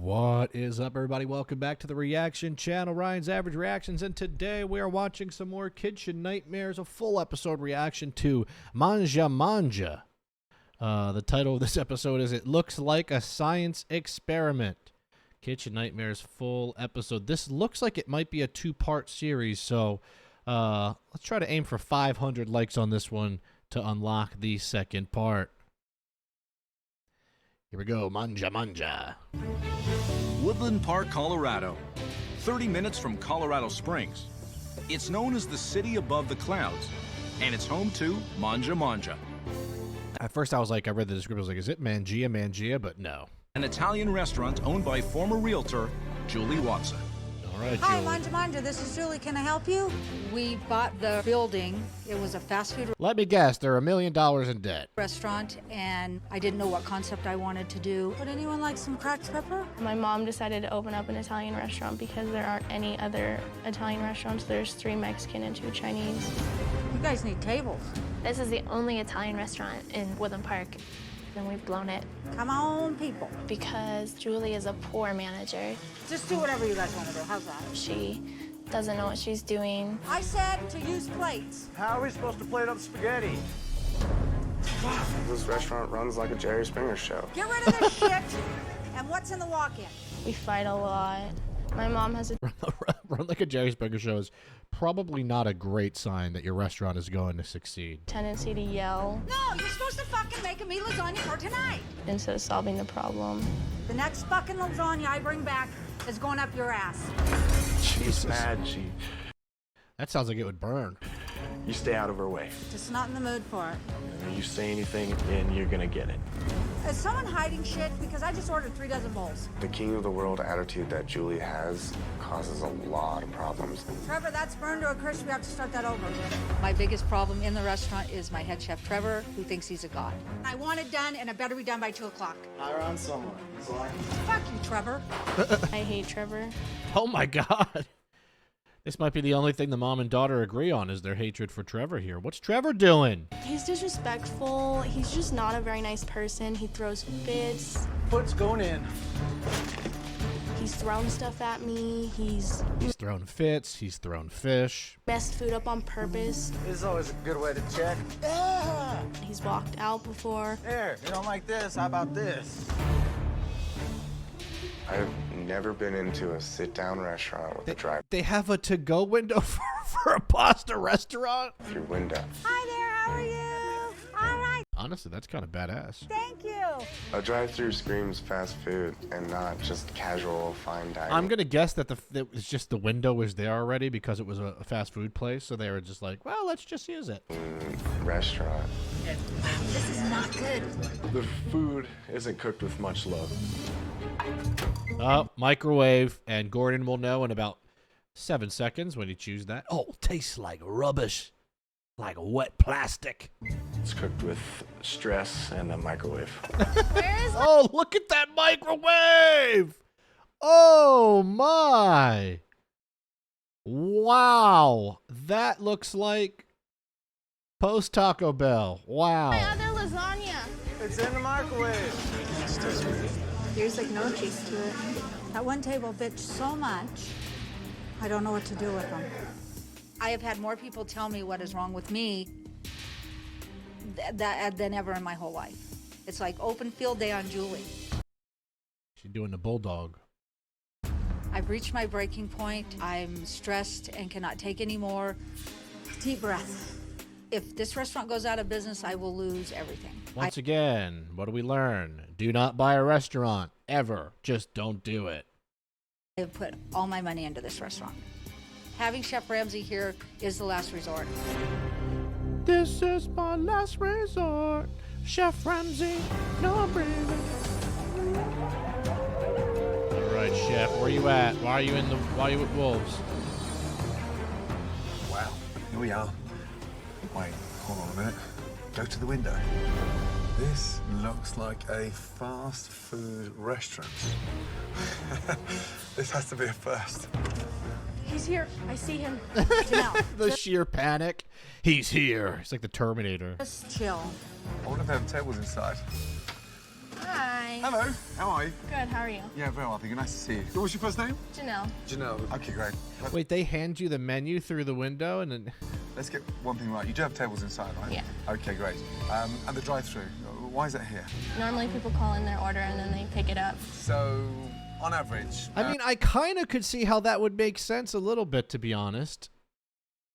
What is up, everybody? Welcome back to the reaction channel, Ryan's Average Reactions, and today we are watching some more Kitchen Nightmares, a full episode reaction to Mangia Mangia. The title of this episode is It Looks Like a Science Experiment. Kitchen Nightmares full episode. This looks like it might be a two-part series, so let's try to aim for 500 likes on this one to unlock the second part. Here we go, Mangia Mangia. Woodland Park, Colorado. 30 minutes from Colorado Springs. It's known as the city above the clouds, and it's home to Mangia Mangia. At first I read the description, I was like, is it Mangia Mangia? But no. An Italian restaurant owned by former realtor Julie Watson. All right, Hi, Julie. Mangia Mangia. This is Julie. Can I help you? We bought the building. It was a fast food Let me guess, they're $1 million in debt. restaurant, and I didn't know what concept I wanted to do. Would anyone like some cracked pepper? My mom decided to open up an Italian restaurant because there aren't any other Italian restaurants. There's 3 Mexican and 2 Chinese. You guys need tables. This is the only Italian restaurant in Woodland Park, and we've blown it Come on, people. because Julie is a poor manager. Just do whatever you guys want to do. How's that? She doesn't know what she's doing. I said to use plates. How are we supposed to plate up spaghetti? This restaurant runs like a Jerry Springer show. Get rid of this shit. And what's in the walk-in? We fight a lot. My mom has a Run like a Jerry Springer show is probably not a great sign that your restaurant is going to succeed. tendency to yell No, you're supposed to fucking make me lasagna for tonight. instead of solving the problem. The next fucking lasagna I bring back is going up your ass. She's mad. That sounds like it would burn. You stay out of her way. Just not in the mood for it. You say anything, and you're gonna get it. Is someone hiding shit? Because I just ordered 3 dozen bowls. The king of the world attitude that Julie has causes a lot of problems. Trevor, that's burned to a crisp. We have to start that over. My biggest problem in the restaurant is my head chef, Trevor, who thinks he's a god. I want it done, and it better be done by 2 o'clock. Hire on someone. Fuck you, Trevor. I hate Trevor. Oh my God. This might be the only thing the mom and daughter agree on is their hatred for Trevor here. What's Trevor doing? He's disrespectful. He's just not a very nice person. He throws fits. Foot's going in. He's thrown stuff at me. He's He's thrown fits. He's thrown fish. messed food up on purpose. This is always a good way to check. He's walked out before. Here, you don't like this? How about this? I've never been into a sit-down restaurant with a They have a to-go window for a pasta restaurant? drive-through window. Hi there, how are you? All right, Honestly, that's kind of badass. thank you. A drive-through screams fast food and not just casual fine dining. I'm going to guess that it's just the window was there already because it was a fast food place. So they were just like, well, let's just use it. Restaurant. This is not good. The food isn't cooked with much love. Microwave, and Gordon will know in about 7 seconds when you choose that. Oh, tastes like rubbish. Like wet plastic. It's cooked with stress and a microwave. Oh, look at that microwave! Oh my! Wow, that looks like post Taco Bell. Wow. Other lasagna. It's in the microwave. There's like no taste to it. That one table bitched so much, I don't know what to do with them. I have had more people tell me what is wrong with me than ever in my whole life. It's like open field day on Julie. She's doing the bulldog. I've reached my breaking point. I'm stressed and cannot take any more. Deep breath. If this restaurant goes out of business, I will lose everything. Once again, what do we learn? Do not buy a restaurant, ever. Just don't do it. I have put all my money into this restaurant. Having Chef Ramsay here is the last resort. This is my last resort. Chef Ramsay, no breathing. All right, Chef, where you at? Why are you at Wolves? Wow, here we are. Wait, hold on a minute. Go to the window. This looks like a fast food restaurant. This has to be a first. He's here. I see him. Janelle, The sheer panic. He's here. He's like the Terminator. just chill. I wonder if they have tables inside. Hi. Hello. How are you? Good, how are you? Yeah, very well. Thank you. Nice to see you. What's your first name? Janelle. Janelle. Okay, great. Wait, they hand you the menu through the window and then... Let's get one thing right. You do have tables inside, right? Yeah. Okay, great. And the drive-through. Why is that here? Normally people call in their order and then they pick it up. So, on average. I mean, I kind of could see how that would make sense a little bit, to be honest.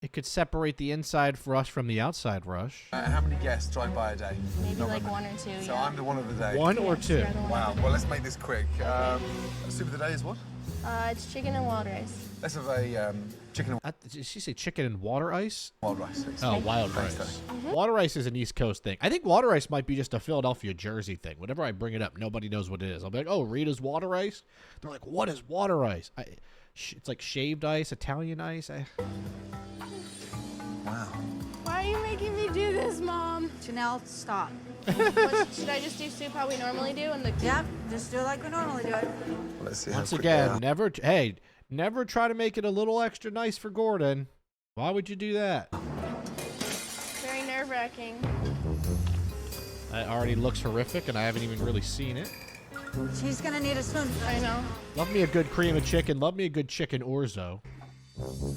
It could separate the inside rush from the outside rush. How many guests drive by a day? Maybe Not like very one many. or two, So yeah. I'm the one of the day. One or Yes, two? you're the one. Wow. Well, let's make this quick. Soup of the day is what? It's chicken and wild rice. Let's have a chicken and Did she say chicken and water ice? wild rice. Please. Oh, wild Thanks, rice. Tony. Water ice is an East Coast thing. I think water ice might be just a Philadelphia, Jersey thing. Whenever I bring it up, nobody knows what it is. I'll be like, oh, Rita's water ice? They're like, what is water ice? It's like shaved ice, Italian ice. Wow. Why are you making me do this, Mom? Janelle, stop. Should I just do soup how we normally do? And the Yep, just do it like we normally do it. Let's see Once how quick again, they are. never try to make it a little extra nice for Gordon. Why would you do that? very nerve-wracking. It already looks horrific, and I haven't even really seen it. She's gonna need a spoon. I know. Love me a good cream of chicken. Love me a good chicken orzo.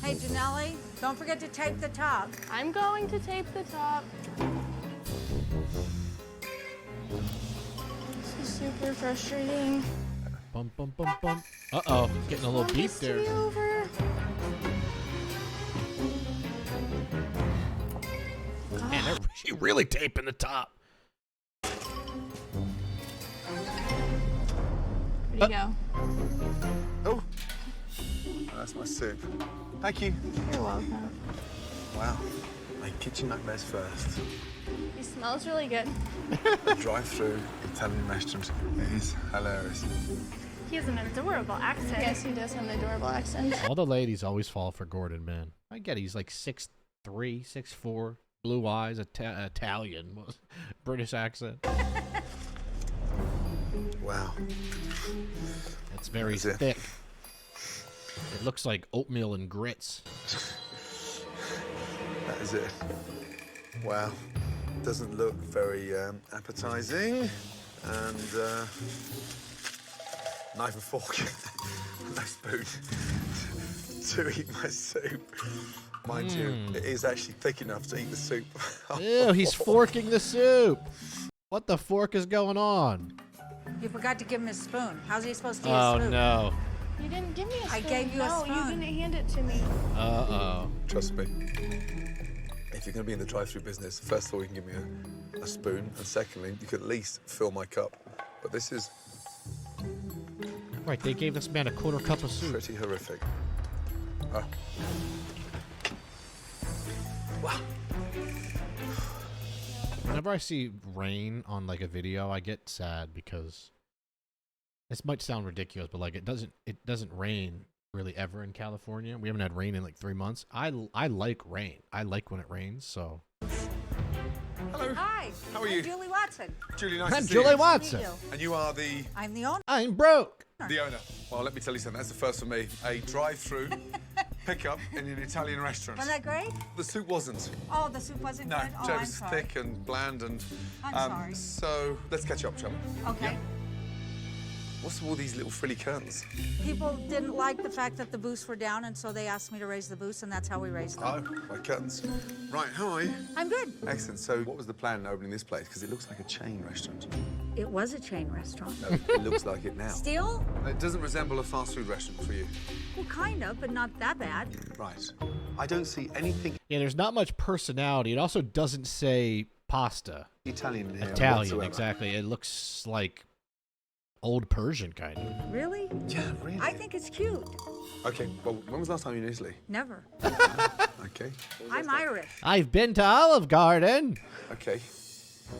Hey, Janelle, don't forget to tape the top. I'm going to tape the top. This is super frustrating. Bum, bum, bum, bum. Uh-oh. Getting a little Want beep this to there. be over? Man, she really taping the top. Where'd he go? Oh, that's my soup. Thank you. You're welcome. Wow. My kitchen nightmares first. He smells really good. Drive-through Italian restaurant. It is hilarious. He has an adorable accent. Yes, he does have an adorable accent. All the ladies always fall for Gordon, man. I get he's like 6'3", 6'4", blue eyes, Italian, British accent. Wow. It's very That's it. thick. It looks like oatmeal and grits. That is it. Wow. Doesn't look very appetizing. And knife and fork. No spoon to eat my soup. Mind you, it is actually thick enough to eat the soup. Ew, he's forking the soup. What the fork is going on? You forgot to give him his spoon. How's he supposed to eat Oh, a spoon? no. You didn't give me a spoon. I gave you a No, you spoon. didn't hand it to me. Uh-oh. Trust me. If you're going to be in the drive-through business, first of all, you can give me a spoon, and secondly, you could at least fill my cup. But this is Right, they gave this man a quarter cup of soup. pretty horrific. Oh. Wow. Whenever I see rain on like a video, I get sad because this might sound ridiculous, but like it doesn't rain really ever in California. We haven't had rain in like 3 months. I like rain. I like when it rains. So Hello. Hi. How are you? I'm Julie Watson. Julie, nice I'm to see Julie you. Watson. Meet you. And you are the I'm the owner. I'm broke. owner. Well, let me tell you something. That's the first for me. A drive-through pickup in an Italian restaurant. Wasn't that great? The soup wasn't. Oh, the soup wasn't No, good? Oh, it I'm was sorry. thick and bland and. I'm sorry. So let's catch up, shall we? Okay. What's all these little frilly curtains? People didn't like the fact that the booths were down, and so they asked me to raise the booths, and that's how we raised them. Oh, my curtains. Right, how are you? I'm good. Excellent. So what was the plan in opening this place? Because it looks like a chain restaurant. It was a chain restaurant. No, it looks like it now. Still? It doesn't resemble a fast food restaurant for you. Well, kind of, but not that bad. Right. I don't see anything Yeah, there's not much personality. It also doesn't say pasta. Italian in here Italian, whatsoever. exactly. It looks like old Persian kind of. Really? Yeah, really? I think it's cute. Okay, well, when was the last time you were in Italy? Never. Okay. I'm Irish. I've been to Olive Garden. Okay.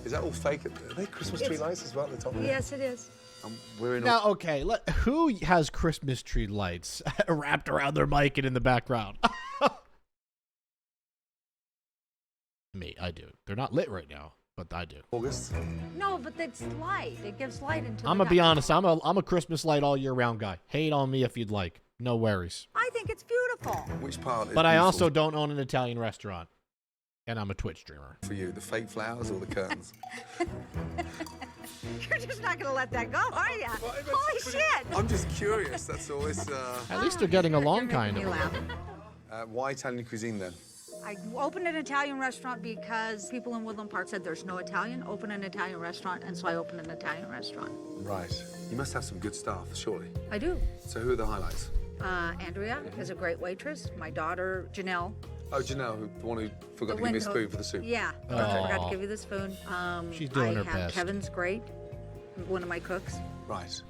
Is that all fake? Are they Christmas tree lights as well at the top? Yes, it is. We're in. Now, okay, who has Christmas tree lights wrapped around their mic and in the background? Me, I do. They're not lit right now, but I do. August. No, but it's light. It gives light into I'm the gonna be night. honest. I'm a Christmas light all year round guy. Hate on me if you'd like. No worries. I think it's beautiful. Which part is But I beautiful also don't own an Italian restaurant, and I'm a Twitch streamer. for you, the fake flowers or the curtains? You're just not gonna let that go, are you? Holy shit! I'm just curious, that's all. It's, At least they're getting along, You're kind making me of. laugh. why Italian cuisine then? I opened an Italian restaurant because people in Woodland Park said there's no Italian. Open an Italian restaurant, and so I opened an Italian restaurant. Right. You must have some good staff, surely. I do. So who are the highlights? Andrea is a great waitress. My daughter, Janelle. Oh, Janelle, the one who forgot to give me a spoon for the soup. Yeah, I forgot to give you the spoon. She's doing her I have best. Kevin's great, one of my cooks. Right.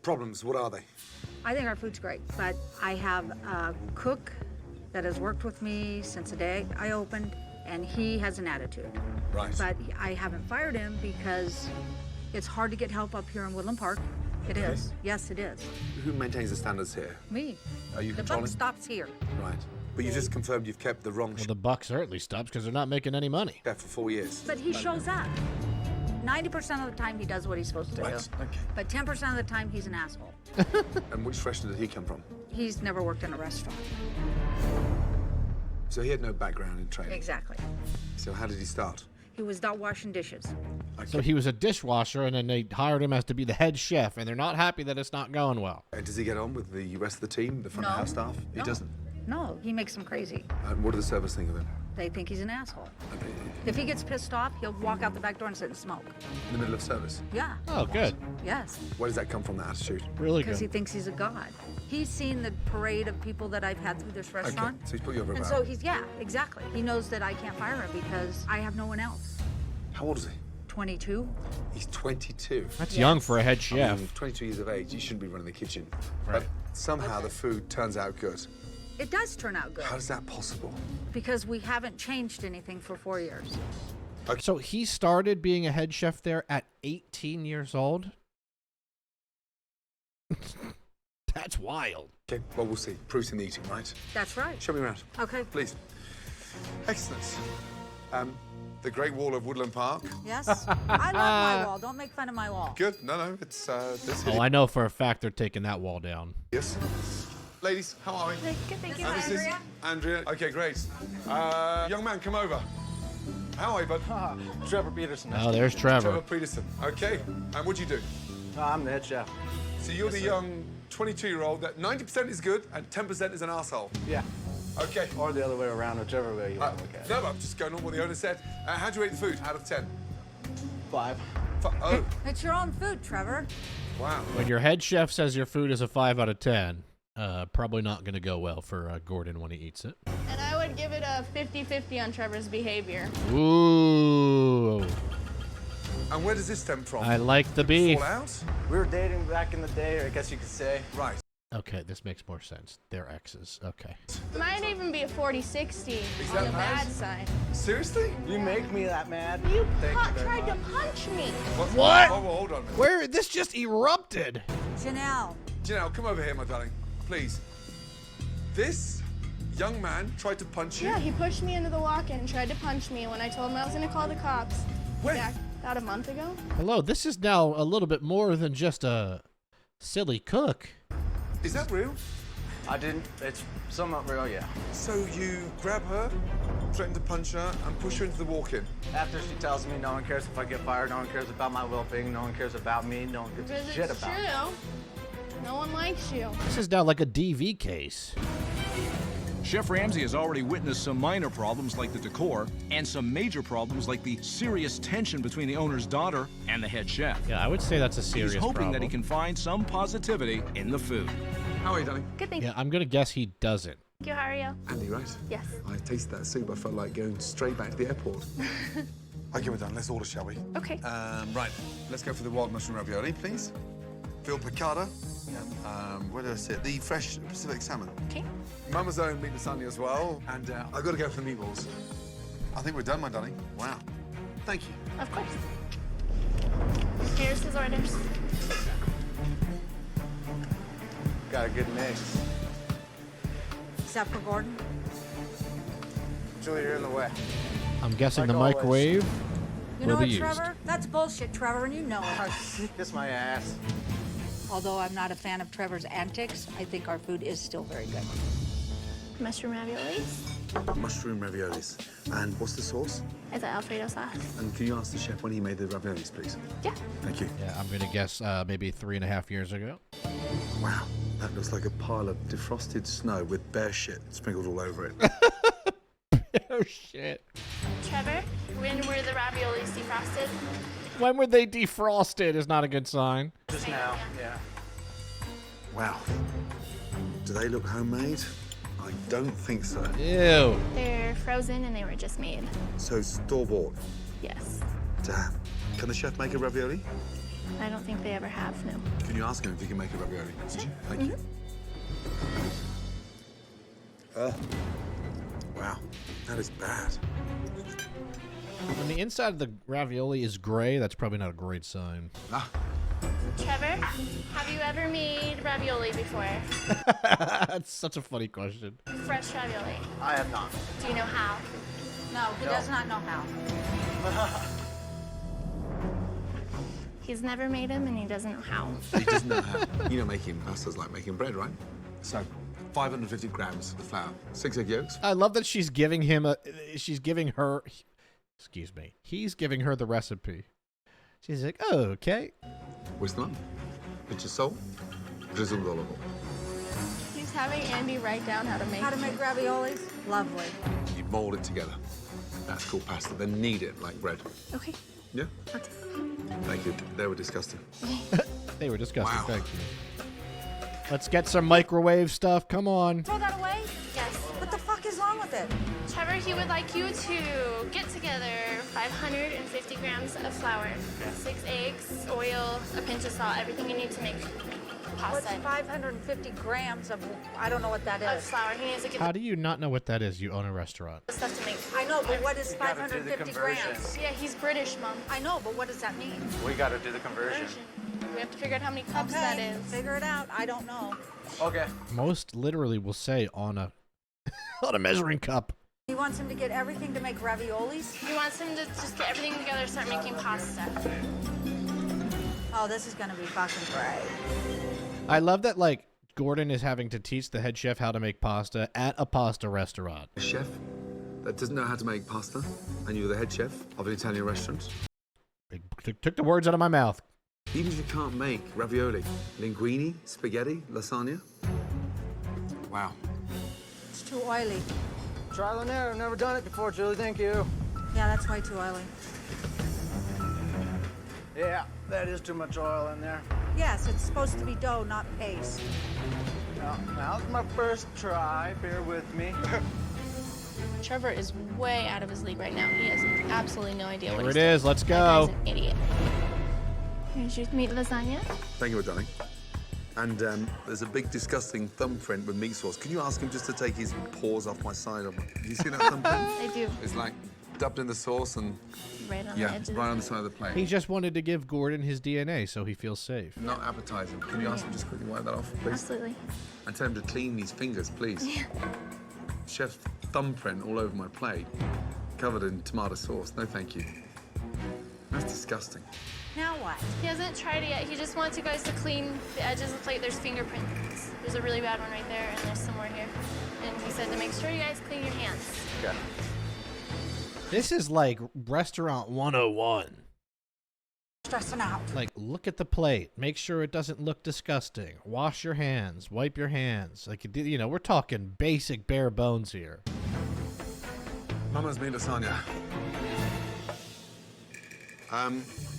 Problems, what are they? I think our food's great, but I have a cook that has worked with me since the day I opened, and he has an attitude. Right. But I haven't fired him because it's hard to get help up here in Woodland Park. It is. Yes, it is. Who maintains the standards here? Me. Are you The buck controlling? stops here. Right. But you just confirmed you've kept the wrong Well, the buck certainly stops because they're not making any money. chef for 4 years. But he shows up. 90% of the time, he does what he's supposed to Right. do. Okay. But 10% of the time, he's an asshole. And which restaurant did he come from? He's never worked in a restaurant. So he had no background in training. Exactly. So how did he start? He was not washing dishes. So he was a dishwasher, and then they hired him as to be the head chef, and they're not happy that it's not going well. And does he get on with the rest of the team, the front No. of house staff? He No. doesn't. No, he makes them crazy. And what do the servers think of him? They think he's an asshole. If he gets pissed off, he'll walk out the back door and sit and smoke. In the middle of service? Yeah. Oh, good. Yes. Where does that come from, that attitude? Really Because he good. thinks he's a god. He's seen the parade of people that I've had through this restaurant. Okay, so he's put you over a And barrel. so yeah, exactly. He knows that I can't fire him because I have no one else. How old is he? 22. He's 22. That's young for a head I chef. mean, 22 years of age, you shouldn't be running the kitchen. Right. But somehow the food turns out good. It does turn out good How is that possible? because we haven't changed anything for 4 years. So he started being a head chef there at 18 years old? That's wild. Okay, well, we'll see. Proof's in the eating, right? That's right. Show me around, Okay. please. Excellent. The Great Wall of Woodland Park. Yes. I love my wall. Don't make fun of my wall. Good. No, it's this. Oh, I know for a fact they're taking that wall down. Yes. Ladies, how are we? Good, thank you. This is Andrea. Okay, great. Young man, come over. How are you, bud? Trevor Peterson. Oh, there's Trevor Trevor. Peterson. Okay. And what do you do? I'm the head chef. So you're the young 22-year-old that 90% is good and 10% is an asshole. Yeah. Okay. Or the other way around, whichever way you want to look at it. No, I'm just going on what the owner said. How do you rate the food out of 10? 5. Oh, It's your own food, Trevor. wow. When your head chef says your food is a 5 out of 10, probably not going to go well for Gordon when he eats it. And I would give it a 50-50 on Trevor's behavior. Ooh. And where does this stem from? I like the beef. Fall out? We were dating back in the day, or I guess you could say. Right. Okay, this makes more sense. They're exes. Okay. Might even be a 40-60 that on the nice? bad side. Seriously? You make me that mad. You Thank you very tried to much. punch me. What? Oh, hold on a minute. Where? This just erupted. Janelle. Janelle, come over here, my darling. Please. This young man tried to punch you. Yeah, he pushed me into the walk-in and tried to punch me when I told him I was going to call the cops. When? Yeah, about a month ago. Hello, this is now a little bit more than just a silly cook. Is that real? I didn't. It's somewhat real, yeah. So you grab her, threaten to punch her, and push her into the walk-in. After she tells me no one cares if I get fired, no one cares about my well-being, no one cares about me, no one gives Because a shit it's about me. true. No one likes you. This is now like a DV case. Chef Ramsay has already witnessed some minor problems like the decor and some major problems like the serious tension between the owner's daughter and the head chef. Yeah, I would say that's a serious He's hoping problem. that he can find some positivity in the food. How are you, darling? Good, thank Yeah, I'm gonna guess he doesn't. you. How are you? Andy, right? Yes. I tasted that soup. I felt like going straight back to the airport. Okay, we're done. Let's order, shall we? Okay. Right. Let's go for the wild mushroom ravioli, please. Veal piccata. Where did I sit? The fresh Pacific salmon. Okay. Mama's own meat lasagna as well. And I've got to go for the meatballs. I think we're done, my darling. Wow. Thank you. Of course. Here's his orders. Got a good mix. Except for Gordon. Julie, you're in the way. I'm guessing Like the always. microwave You will know be what, used. Trevor? That's bullshit, Trevor, and you know it. Kiss my ass. Although I'm not a fan of Trevor's antics, I think our food is still very good. Mushroom raviolis. mushroom raviolis. And what's the sauce? It's an Alfredo sauce. And can you ask the chef when he made the raviolis, please? Yeah. Thank you. Yeah, I'm gonna guess maybe 3.5 years ago. Wow, that looks like a pile of defrosted snow with bear shit sprinkled all over it. Oh shit. Trevor, when were the raviolis defrosted? When were they defrosted is not a good sign. Just now, yeah. Wow. Do they look homemade? I don't think so. Ew. They're frozen and they were just made. So store-bought. Yes. Damn. Can the chef make a ravioli? I don't think they ever have, no. Can you ask him if he can make a ravioli? Sure. Thank you. Wow, that is bad. When the inside of the ravioli is gray, that's probably not a great sign. Ah, Trevor, have you ever made ravioli before? That's such a funny question. Fresh ravioli. I have not. Do you know how? No, he does not know how. He's never made them and he doesn't know how. he doesn't know how. You know, making pasta's like making bread, right? So, 550 grams of flour, 6 egg yolks. I love that she's giving him he's giving her the recipe. She's like, oh, okay. Wisdom, pinch of salt, drizzle with olive oil. He's having Andy write down how to make raviolis? Lovely. You mold it together. That's called pasta. Then knead it like bread. Okay. Yeah? Thank you. They were disgusting. They were disgusting. Wow. Thank you. Let's get some microwave stuff. Come on. Throw that away? Yes. What the fuck is wrong with it? Trevor, he would like you to get together 550 grams of flour, 6 eggs, oil, a pinch of salt, everything you need to make What's pasta. 550 grams of, I don't know what that Of is. flour. He needs to get How do you not know what that is? You own a restaurant. the stuff to make. I know, but what is gotta do the 550 conversion. grams? Yeah, he's British, Mom. I know, but what does that mean? We got to do the conversion. We have to figure out how many cups that is. Figure it out. I don't know. Okay. Most literally will say on a on a measuring cup. He wants him to get everything to make raviolis. He wants him to just get everything together, start making pasta. Oh, this is gonna be fucking great. I love that, like, Gordon is having to teach the head chef how to make pasta at a pasta restaurant. A chef that doesn't know how to make pasta, and you're the head chef of an Italian restaurant. Took the words out of my mouth. Even if you can't make ravioli, linguine, spaghetti, lasagna. Wow. It's too oily. Trial and error. Never done it before, Julie. Thank you. Yeah, that's way too oily. Yeah, that is too much oil in there. Yes, it's supposed to be dough, not paste. Now's my first try. Bear with me. Trevor is way out of his league right now. He has absolutely no idea what Here he's it doing. is. Let's That go. guy's an idiot. Here's your meat lasagna. Thank you, darling. And there's a big disgusting thumbprint with meat sauce. Can you ask him just to take his paws off my side? Do you see that thumbprint? I do. It's like dubbed in the sauce and Right on the yeah, edge of right on the side of the plate. He just wanted to give Gordon his DNA so he feels safe. Not appetizing. Can you ask him just quickly wipe that off, please? Absolutely. And tell him to clean these fingers, please. Chef's thumbprint all over my plate, covered in tomato sauce. No, thank you. That's disgusting. Now what? He hasn't tried it yet. He just wants you guys to clean the edges of the plate. There's fingerprints. There's a really bad one right there, and there's some more here. And he said to make sure you guys clean your hands. Okay. This is like restaurant 101. Stressing out. Like, look at the plate. Make sure it doesn't look disgusting. Wash your hands. Wipe your hands. Like, you know, we're talking basic bare bones here. Mama's made lasagna.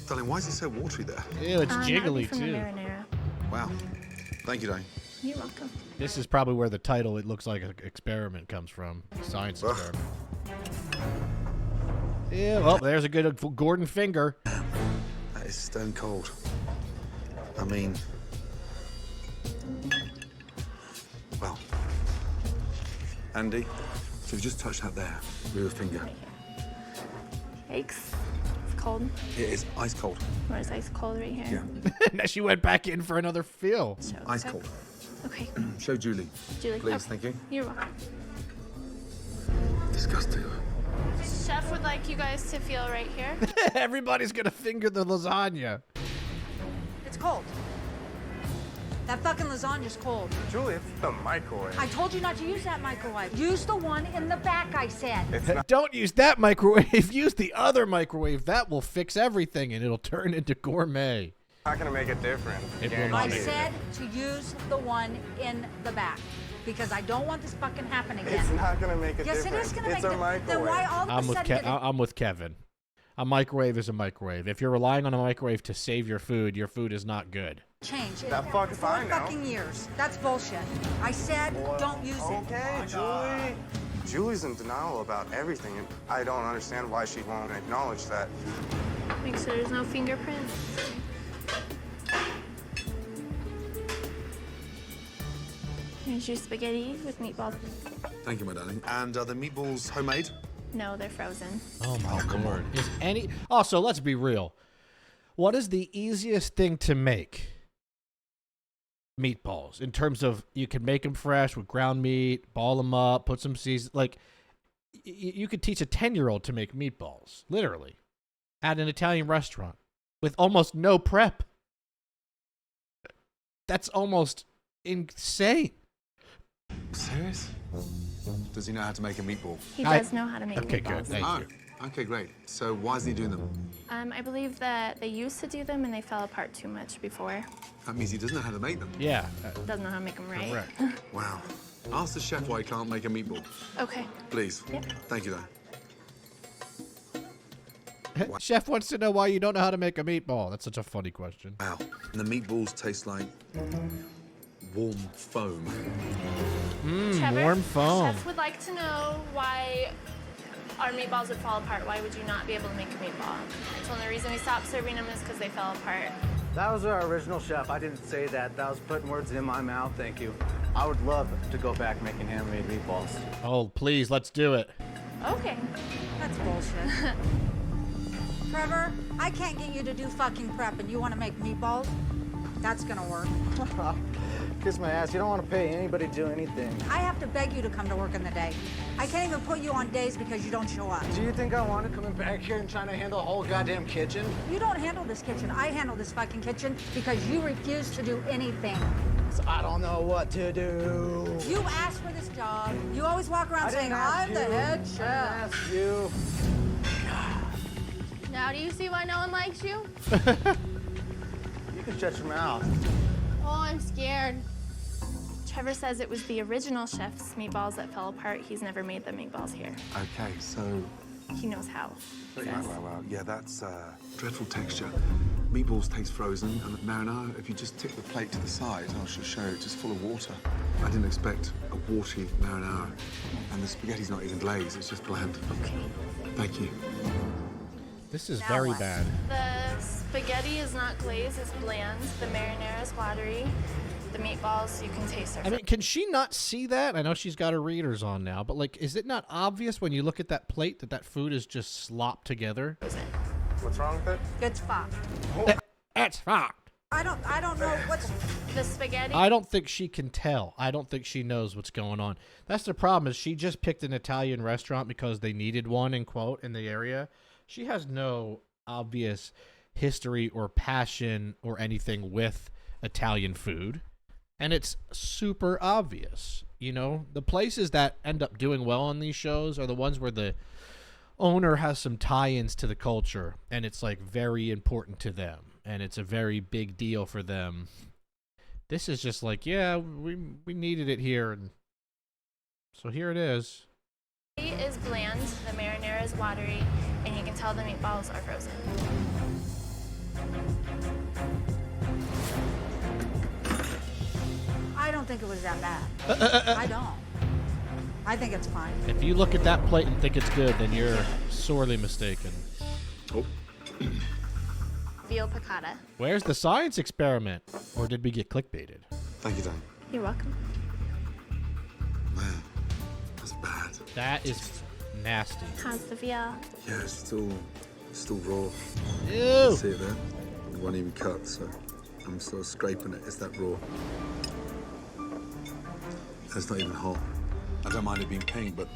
Darling, why is it so watery there? Ew, it's That would be jiggly, from the too. marinara. Wow. Thank you, darling. You're welcome. This is probably where the title, it looks like an experiment, comes from. Science Ugh. experiment. Yeah, well, there's a good Gordon finger. That is stone cold. I mean, well, Andy, so you just touched that there with your finger. Yikes. It's cold. It is ice cold. Or it's ice cold right here. Yeah, Now she went back in for another fill. So, ice cold. Okay. Show Julie, Julie. please. Oh, Thank you. You're welcome. Disgusting. Chef would like you guys to feel right here. Everybody's going to finger the lasagna. It's cold. That fucking lasagna's cold. Julie, it's the microwave. I told you not to use that microwave. Use the one in the back, I said. It's not. Don't use that microwave. Use the other microwave. That will fix everything, and it'll turn into gourmet. Not gonna make it different. It will not I make it said to use the one in the back because I don't want this fucking happen again. It's not gonna make a Yes, difference. it is gonna make It's a it. microwave. Then why all of a sudden did it? I'm with Kevin. A microwave is a microwave. If you're relying on a microwave to save your food is not good. Change it. That fuck's for fine now. fucking years. That's bullshit. I said don't use it. Okay, Julie. Julie's in denial about everything, and I don't understand why she won't acknowledge that. Make sure there's no fingerprints. Here's your spaghetti with meatballs. Thank you, my darling. And are the meatballs homemade? No, they're frozen. Oh my lord. Is any Also, let's be real. What is the easiest thing to make? Meatballs. In terms of you can make them fresh with ground meat, ball them up, put some season. Like you could teach a 10-year-old to make meatballs, literally, at an Italian restaurant with almost no prep. That's almost insane. Serious? Does he know how to make a meatball? He does know how to make Okay, meatballs. good. Thank Oh, you. okay, great. So why isn't he doing them? I believe that they used to do them and they fell apart too much before. That means he doesn't know how to make them. Yeah. Doesn't know how to make them right. Correct. Wow. Ask the chef why he can't make a meatball. Okay. Please. Yep. Thank you, though. Chef wants to know why you don't know how to make a meatball. That's such a funny question. Wow. And the meatballs taste like warm foam. Trevor, warm foam. Chef would like to know why our meatballs would fall apart. Why would you not be able to make a meatball? I told him the reason we stopped serving them is because they fell apart. That was our original chef. I didn't say that. That was putting words in my mouth. Thank you. I would love to go back making handmade meatballs. Oh, please, let's do it. Okay. That's bullshit. Trevor, I can't get you to do fucking prep and you want to make meatballs? That's gonna work. Kiss my ass. You don't want to pay anybody to do anything. I have to beg you to come to work in the day. I can't even put you on days because you don't show up. Do you think I want to coming back here and trying to handle the whole goddamn kitchen? You don't handle this kitchen. I handle this fucking kitchen because you refuse to do anything. So I don't know what to do. You asked for this job. You always walk around I saying, didn't ask I'm the you. head I didn't chef. ask you. Now do you see why no one likes you? You can shut your mouth. Oh, I'm scared. Trevor says it was the original chef's meatballs that fell apart. He's never made the meatballs here. Okay, so... He knows how. he says. Wow. Yeah, that's dreadful texture. Meatballs taste frozen, and the marinara, if you just tip the plate to the side, I'll show you, it's just full of water. I didn't expect a watery marinara. And the spaghetti's not even glazed, it's just bland. Okay. Thank you. This is Now very what? bad. The spaghetti is not glazed, it's bland. The marinara is watery. The meatballs, you can taste I mean, can she not see that? I know she's got her readers on now, but like, is it not obvious when you look at that plate that that food is just slopped together? What's wrong with it? It's fucked. That's fucked. I don't know what's. The spaghetti. I don't think she can tell. I don't think she knows what's going on. That's the problem. Is she just picked an Italian restaurant because they needed one in quote in the area? She has no obvious history or passion or anything with Italian food. And it's super obvious, you know? The places that end up doing well on these shows are the ones where the owner has some tie-ins to the culture, and it's, like, very important to them, and it's a very big deal for them. This is just like, yeah, we needed it here, and so here it is. It is bland, the marinara is watery, and you can tell the meatballs are frozen. I don't think it was that bad. I don't. I think it's fine. If you look at that plate and think it's good, then you're sorely mistaken. Oh. Veal piccata. Where's the science experiment? Or did we get clickbaited? Thank you, Dan. You're welcome. Man, that's bad. That is nasty. How's the veal? Yeah, it's still raw. Ew! See it there? It wasn't even cut, so I'm sort of scraping it. It's that raw. It's not even hot. I don't mind it being pink, but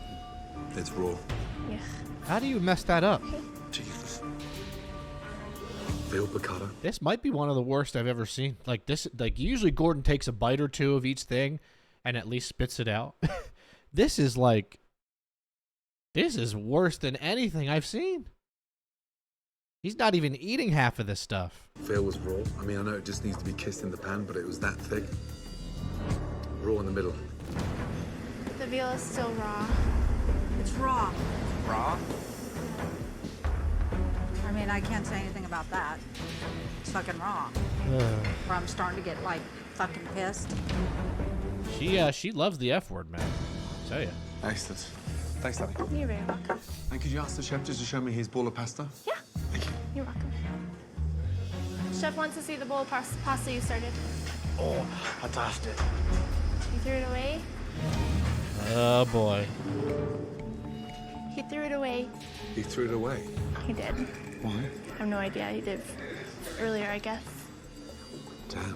it's raw. Yeah. How do you mess that up? Jesus. Veal piccata. This might be one of the worst I've ever seen. Like this, like usually Gordon takes a bite or two of each thing and at least spits it out. This is worse than anything I've seen. He's not even eating half of this stuff. Veal was raw. I mean, I know it just needs to be kissed in the pan, but it was that thick. Raw in the middle. The veal is still raw. It's raw. Raw? I mean, I can't say anything about that. It's fucking raw. Where I'm starting to get like fucking pissed. She loves the F word, man. I'll tell you. Excellent. Thanks, Daddy. You're very welcome. And could you ask the chef just to show me his bowl of pasta? Yeah, Thank you. you're welcome. Chef wants to see the bowl of pasta you started. Oh, fantastic. You threw it away? Oh boy. He threw it away. He threw it away. He did. Why? I have no idea. He did earlier, I guess. Damn.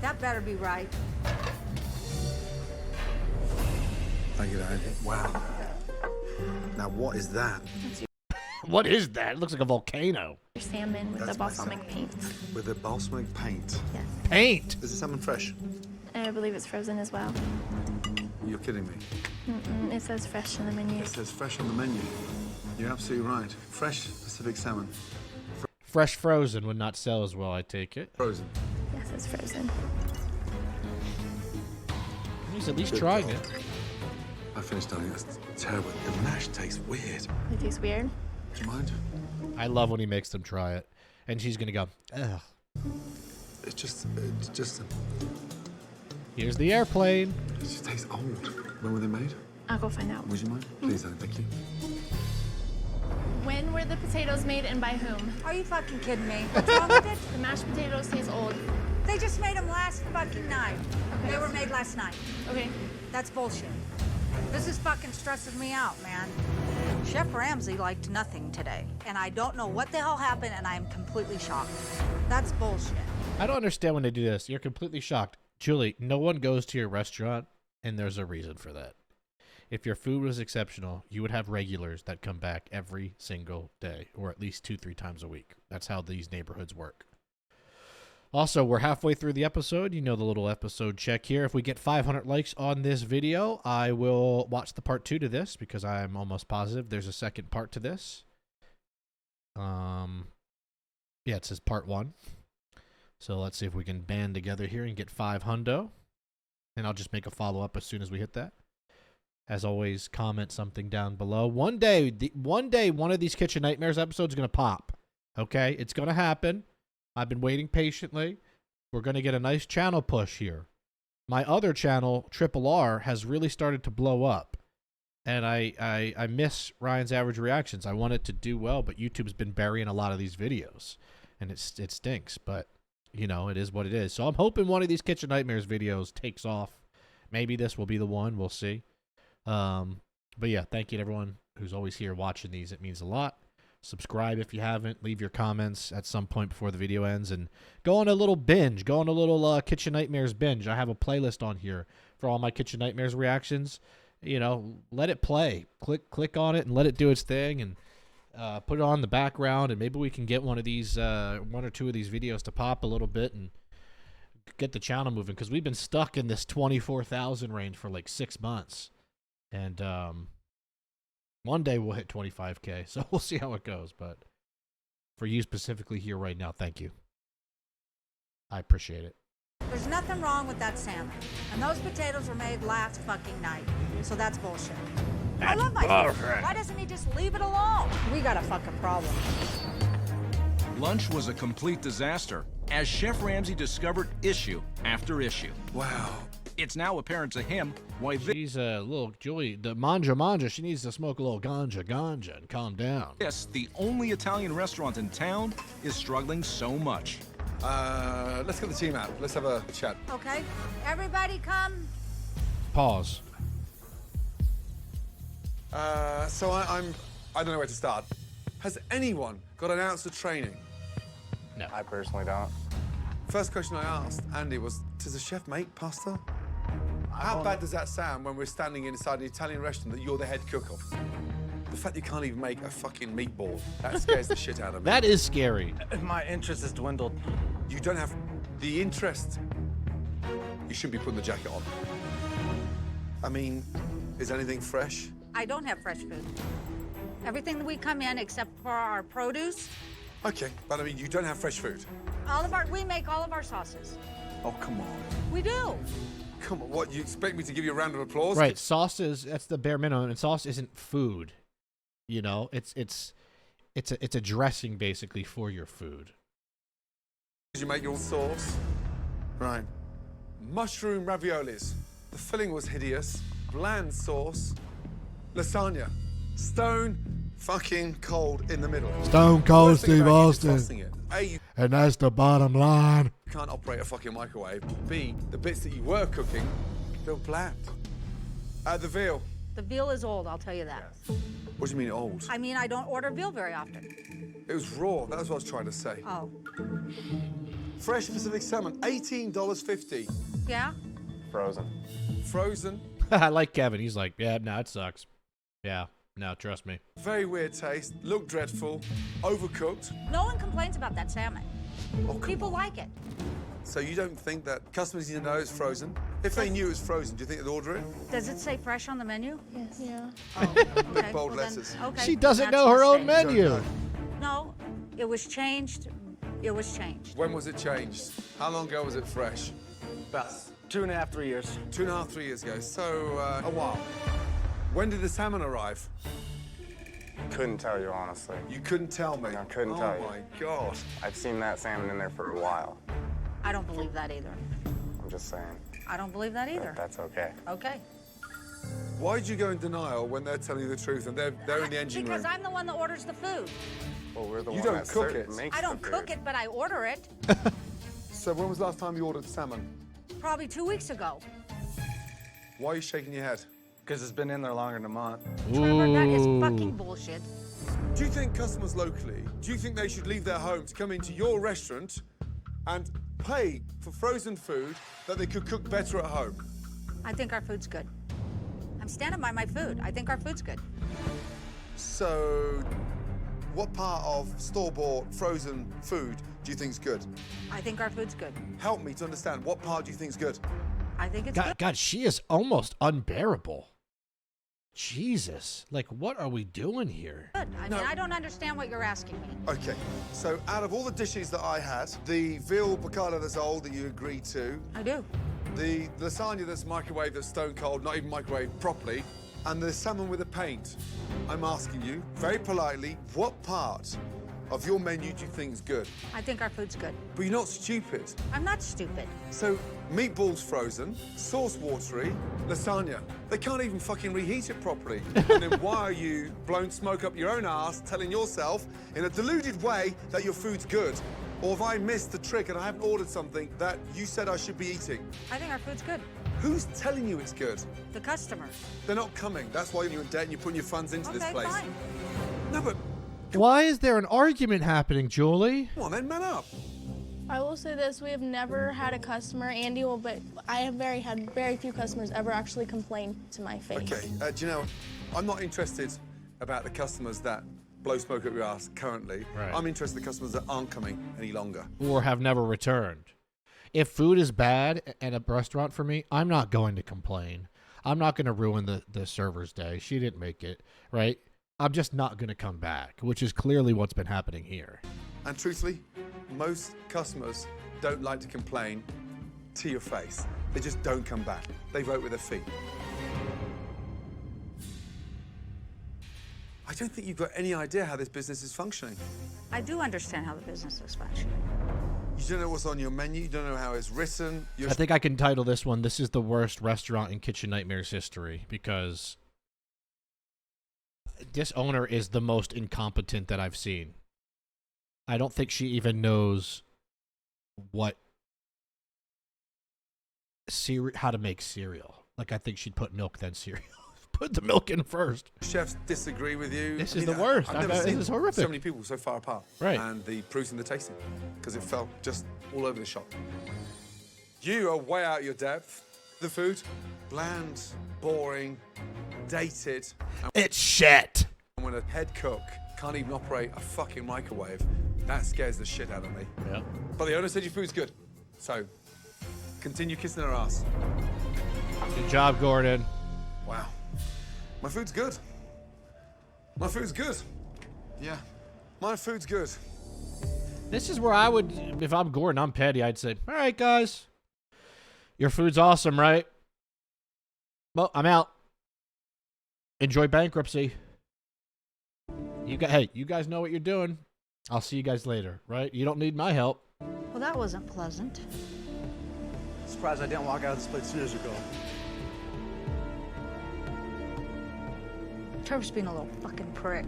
That better be right. Thank you, Daddy. Wow. Now, what is that? What is that? It looks like a volcano. Your salmon with That's the my balsamic salmon. paint. With the balsamic paint. Yes. Paint. Is the salmon fresh? And I believe it's frozen as well. You're kidding me. It says fresh on the menu. It says fresh on the menu. You're absolutely right. Fresh Pacific salmon. Fresh frozen would not sell as well, I take it. Frozen. Yes, it's frozen. He's at least Good trying God. it. I finished, darling. That's terrible. The mash tastes weird. It tastes weird. Do you mind? I love when he makes them try it. And she's going to go, ugh. It's just, Here's the airplane. it just tastes old. When were they made? I'll go find out. Would you mind? Please, darling. Thank you. When were the potatoes made and by whom? Are you fucking kidding me? What's wrong with it? The mashed potatoes taste old. They just made them last fucking night. They were made last night. Okay. That's bullshit. This is fucking stressing me out, man. Chef Ramsay liked nothing today, and I don't know what the hell happened, and I am completely shocked. That's bullshit. I don't understand when they do this. You're completely shocked. Julie, no one goes to your restaurant, and there's a reason for that. If your food was exceptional, you would have regulars that come back every single day, or at least 2-3 times a week. That's how these neighborhoods work. Also, we're halfway through the episode. You know the little episode check here. If we get 500 likes on this video, I will watch the part 2 to this, because I'm almost positive there's a second part to this. Yeah, it says part 1. So let's see if we can band together here and get 500. And I'll just make a follow-up as soon as we hit that. As always, comment something down below. One day, one of these Kitchen Nightmares episodes is going to pop. Okay? It's going to happen. I've been waiting patiently. We're going to get a nice channel push here. My other channel, Triple R, has really started to blow up. And I miss Ryan's Average Reactions. I want it to do well, but YouTube's been burying a lot of these videos. And it stinks, but, you know, it is what it is. So I'm hoping one of these Kitchen Nightmares videos takes off. Maybe this will be the one. We'll see. But yeah, thank you to everyone who's always here watching these. It means a lot. Subscribe if you haven't. Leave your comments at some point before the video ends. And go on a little binge. Go on a little Kitchen Nightmares binge. I have a playlist on here for all my Kitchen Nightmares reactions. You know, let it play. Click on it and let it do its thing. And put it on the background. And maybe we can get one of these, 1 or 2 of these videos to pop a little bit and get the channel moving. Because we've been stuck in this 24,000 range for like 6 months. And one day we'll hit 25K, so we'll see how it goes. But for you specifically here right now, thank you. I appreciate it. There's nothing wrong with that salmon. And those potatoes were made last fucking night. So that's bullshit. I love my food. Why doesn't he just leave it alone? We got a fucking problem. Lunch was a complete disaster as Chef Ramsay discovered issue after issue. Wow. It's now apparent to him why She's a little, Julie, the Mangia Mangia, she needs to smoke a little ganja and calm down. this, the only Italian restaurant in town, is struggling so much. Let's get the team out. Let's have a chat. Okay? Everybody come. Pause. So I don't know where to start. Has anyone got an ounce of training? No. I personally don't. First question I asked Andy was, does the chef make pasta? How bad does that sound when we're standing inside an Italian restaurant that you're the head cook of? The fact you can't even make a fucking meatball, that scares the shit out of me. That is scary. My interest has dwindled. You don't have the interest. You shouldn't be putting the jacket on. I mean, is anything fresh? I don't have fresh food. Everything that we come in, except for our produce, Okay, but I mean, you don't have fresh food. we make all of our sauces. Oh, come on. We do. Come on, what, you expect me to give you a round of applause? Right, sauce that's the bare minimum, and sauce isn't food. You know, it's a dressing basically for your food. You make your sauce. Right. Mushroom raviolis. The filling was hideous. Bland sauce. Lasagna. Stone fucking cold in the middle. Stone cold Worst thing Steve about it is Austin. tossing it. A, you And that's the bottom line. can't operate a fucking microwave. B, the bits that you were cooking, they were bland. The veal. The veal is old, I'll tell you that. What do you mean old? I mean, I don't order veal very often. It was raw. That's what I was trying to say. Oh, Fresh Pacific salmon, $18.50. yeah? Frozen. Frozen. I like Kevin. He's like, yeah, no, it sucks. Yeah, no, trust me. Very weird taste. Looked dreadful. Overcooked. No one complains about that salmon. Oh, come People on. like it. So you don't think that customers need to know it's frozen? If they knew it was frozen, do you think they'd order it? Does it say fresh on the menu? Yes. Yeah. Oh, okay. bold well then- letters. okay, She doesn't that's know a her own mistake. menu. Don't know. No, it was changed. It was changed. When was it changed? How long ago was it fresh? About 2.5, 3 years. 2.5, 3 years ago. So, a while. When did the salmon arrive? Couldn't tell you, honestly. You couldn't tell me. I couldn't tell you. Oh, my God. I've seen that salmon in there for a while. I don't believe that either. I'm just saying. I don't believe that either. That's okay. Okay. Why did you go in denial when they're telling you the truth and they're in the engine Because room? I'm the one that orders the food. Well, we're the You one don't that cook it. makes I don't the cook food. it, but I order it. So when was the last time you ordered salmon? Probably 2 weeks ago. Why are you shaking your head? Because it's been in there longer than a month. Trevor, that is Ooh. fucking bullshit. Do you think customers locally, do you think they should leave their home to come into your restaurant and pay for frozen food that they could cook better at home? I think our food's good. I'm standing by my food. I think our food's good. So, what part of store-bought frozen food do you think's good? I think our food's good. Help me to understand, what part do you think's good? I think it's God, God, she is almost unbearable. Jesus. Like, what are we doing here? good. I mean, I don't understand what you're asking me. Okay, so out of all the dishes that I had, the veal piccata that's old that you agreed to, I do. the lasagna that's microwaved that's stone cold, not even microwaved properly, and the salmon with the paint, I'm asking you, very politely, what part of your menu do you think is good? I think our food's good. But you're not stupid. I'm not stupid. So, meatballs frozen, sauce watery, lasagna. They can't even fucking reheat it properly. And then why are you blowing smoke up your own ass, telling yourself in a deluded way that your food's good? Or have I missed the trick and I haven't ordered something that you said I should be eating? I think our food's good. Who's telling you it's good? The customers. They're not coming. That's why you're in debt and you're putting your funds into this Okay, place. fine. No, but Why is there an argument happening, Julie? come on then, man up. I will say this: we have never had a customer, Andy will, but I have had very few customers ever actually complain to my face. Okay, do you know, I'm not interested about the customers that blow smoke up your ass currently. Right. I'm interested in the customers that aren't coming any longer. Or have never returned. If food is bad at a restaurant for me, I'm not going to complain. I'm not going to ruin the server's day. She didn't make it, right? I'm just not going to come back, which is clearly what's been happening here. And truthfully, most customers don't like to complain to your face. They just don't come back. They vote with their feet. I don't think you've got any idea how this business is functioning. I do understand how the business is functioning. You don't know what's on your menu. You don't know how it's written. You're I think I can title this one, "This is the worst restaurant in Kitchen Nightmares history," because this owner is the most incompetent that I've seen. I don't think she even knows how to make cereal. Like, I think she'd put milk, then cereal. Put the milk in first. chefs disagree with you. This I is mean, the worst. I've never this seen is horrific. so many people so far apart. Right. And the proof's in the tasting, because it felt just all over the shop. You are way out your depth. The food, bland, boring, dated. It's shit. And When a head cook can't even operate a fucking microwave, that scares the shit out of me. Yeah. But the owner said your food's good. So, continue kissing her ass. Good job, Gordon. Wow. My food's good. My food's good. Yeah. My food's good. This is where I would, if I'm Gordon, I'm petty. I'd say, all right, guys, your food's awesome, right? Well, I'm out. Enjoy bankruptcy. Hey, you guys know what you're doing. I'll see you guys later, right? You don't need my help. Well, that wasn't pleasant. Surprised I didn't walk out of this place years ago. Trevor's being a little fucking prick.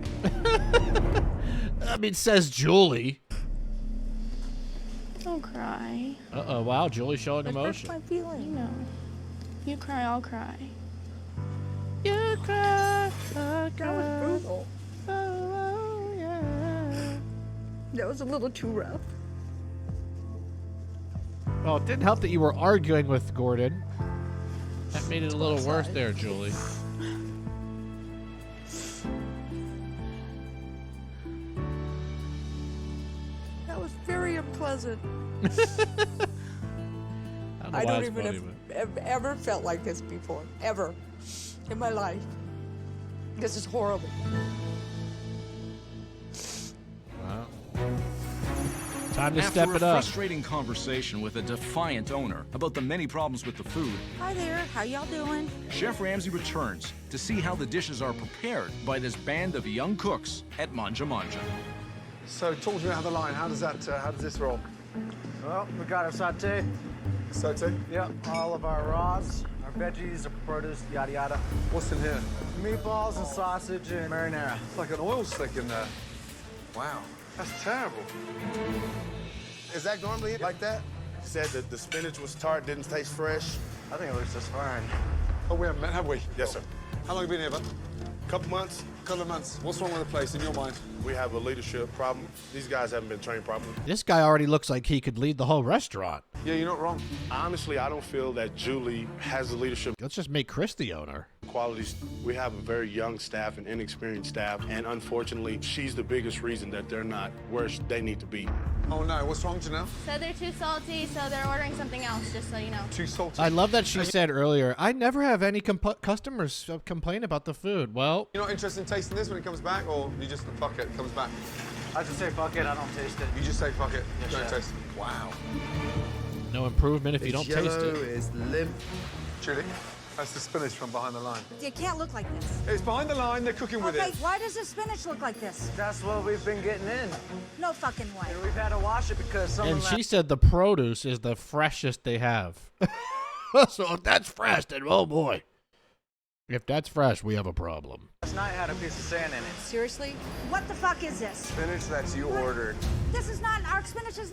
I mean, says Julie. Don't cry. Uh-oh, wow, Julie's showing It hurts emotion. my feelings. You know. You cry, I'll cry. You cry, That was brutal. oh, yeah. That was a little too rough. Well, it didn't help that you were arguing with Gordon. That made it a little worse there, Julie. That was very unpleasant. I I don't even have ever felt like this before, ever, in my life. This is horrible. Wow. Time to After step a it up. frustrating conversation with a defiant owner about the many problems with the food, Hi there, how y'all doing? Chef Ramsay returns to see how the dishes are prepared by this band of young cooks at Mangia Mangia. So, talk to me about the line. How does this roll? Well, we got our saute. Saute? Yep, all of our raws, our veggies, our produce, yada yada. What's in here? Meatballs and sausage and marinara. It's like an oil slick in there. Wow, that's terrible. Is that normally like that? You said that the spinach was tart, didn't taste fresh. I think it looks just fine. Oh, we haven't met, have we? Yes, sir. How long have you been here, bud? Couple months, Couple of months. What's wrong with the place in your mind? we have a leadership problem. These guys haven't been trained properly. This guy already looks like he could lead the whole restaurant. Yeah, you're not wrong. Honestly, I don't feel that Julie has the leadership Let's just make Chris the owner. qualities. We have a very young staff and inexperienced staff, and unfortunately, she's the biggest reason that they're not where they need to be. Oh no, what's wrong, Janelle? So they're too salty, so they're ordering something else, just so you know. Too salty. I love that she said earlier, I never have any customers complain about the food. Well, You're not interested in tasting this when it comes back, or you just fuck it, comes back? I just say fuck it, I don't taste it. You just say fuck it, Yes, don't chef. taste it. Wow. no improvement if you don't taste it. It's limp. Julie, that's the spinach from behind the line. It can't look like this. It's behind the line, they're cooking with Okay, it. why does the spinach look like this? That's what we've been getting in. No fucking way. And we've had to wash it because some And of them she said the produce is the freshest they have. So if that's fresh, then oh boy. If that's fresh, we have a problem. last night had a piece of sand in it. Seriously? What the fuck is this? Spinach that you ordered. This is not, our spinach has